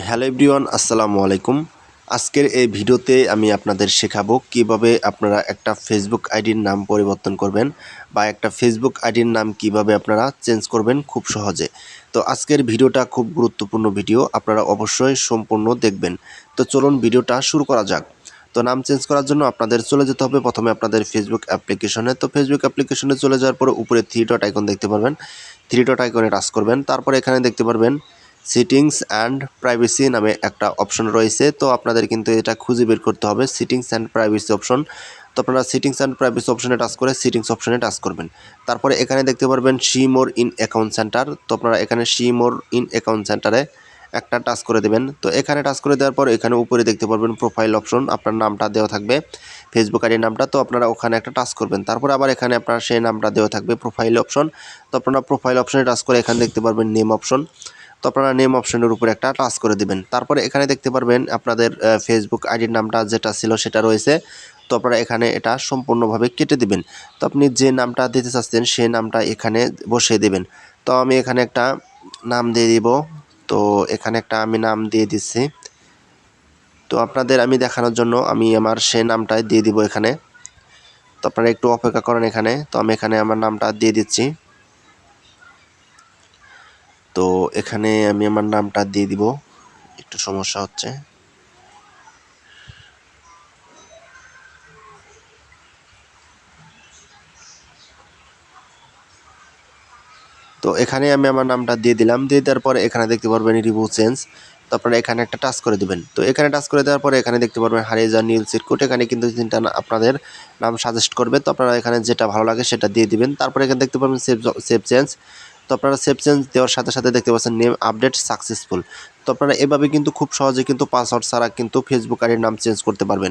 Hello everyone, আসসালামু আলাইকুম। আজকের এই ভিডিওতে আমি আপনাদের শেখাবো কিভাবে আপনারা একটা ফেসবুক আইডির নাম পরিবর্তন করবেন বা একটা ফেসবুক আইডির নাম কিভাবে আপনারা চেঞ্জ করবেন খুব সহজে। তো আজকের ভিডিওটা খুব গুরুত্বপূর্ণ ভিডিও, আপনারা অবশ্যই সম্পূর্ণ দেখবেন। তো চলুন ভিডিওটা শুরু করা যাক। তো নাম চেঞ্জ করার জন্য আপনাদের চলে যেতে হবে প্রথমে আপনাদের ফেসবুক অ্যাপ্লিকেশনে। তো ফেসবুক অ্যাপ্লিকেশনে চলে যাওয়ার পরে উপরে থ্রি ডট আইকন দেখতে পারবেন, থ্রি ডট আইকনে টাচ করবেন। তারপরে এখানে দেখতে পারবেন সেটিংস অ্যান্ড প্রাইভেসি নামে একটা অপশন রয়েছে। তো আপনাদের কিন্তু এটা খুঁজে বের করতে হবে, সেটিংস অ্যান্ড প্রাইভেসি অপশন। তো আপনারা সেটিংস অ্যান্ড প্রাইভেসি অপশনে টাচ করে সেটিংস অপশনে টাচ করবেন। তারপরে এখানে দেখতে পারবেন see more in account centre. তো আপনারা এখানে সি মোর ইন অ্যাকাউন্ট সেন্টারে একটা টাচ করে দেবেন। তো এখানে টাচ করে দেওয়ার পর এখানে উপরে দেখতে পারবেন প্রোফাইল অপশন, আপনার নামটা দেওয়া থাকবে, ফেসবুক আইডির নামটা। তো আপনারা ওখানে একটা টাচ করবেন। তারপর আবার এখানে আপনার সেই নামটা দেওয়া থাকবে, প্রোফাইল অপশন। তো আপনারা প্রোফাইল অপশনে টাচ করে এখানে দেখতে পারবেন নেম অপশন। তো আপনারা নেম অপশনের উপরে একটা টাচ করে দিবেন। তারপরে এখানে দেখতে পারবেন আপনাদের ফেসবুক আইডির নামটা যেটা ছিল সেটা রয়েছে। তো আপনারা এখানে এটা সম্পূর্ণভাবে কেটে দিবেন। তো আপনি যে নামটা দিতে চাচ্ছেন সেই নামটা এখানে বসিয়ে দেবেন। তো আমি এখানে একটা নাম দিয়ে দিব। তো এখানে একটা আমি নাম দিয়ে দিচ্ছি। তো আপনাদের আমি দেখানোর জন্য আমি আমার সেই নামটাই দিয়ে দিব এখানে। তো আপনারা একটু অপেক্ষা করেন এখানে। তো আমি এখানে আমার নামটা দিয়ে দিচ্ছি। তো এখানে আমি আমার নামটা দিয়ে দিব, একটু সমস্যা হচ্ছে। তো এখানে আমি আমার নামটা দিয়ে দিলাম, দিয়ে দেওয়ার পরে এখানে দেখতে পারবেন রিভিউ চেঞ্জ। তো আপনারা এখানে একটা টাচ করে দেবেন। তো এখানে টাচ করে দেওয়ার পরে এখানে দেখতে পারবেন হারিয়ে যাওয়া নীল সিটকোট, এখানে কিন্তু তিনটা আপনাদের নাম সাজেস্ট করবে। তো আপনারা এখানে যেটা ভালো লাগে সেটা দিয়ে দিবেন। তারপরে এখানে দেখতে পারবেন সেভ চেঞ্জ। তো আপনারা সেভ চেঞ্জ দেওয়ার সাথে সাথে দেখতে পাচ্ছেন নেম আপডেট সাকসেসফুল। তো আপনারা এভাবে কিন্তু খুব সহজে কিন্তু পাসওয়ার্ড ছাড়া কিন্তু ফেসবুক আইডির নাম চেঞ্জ করতে পারবেন।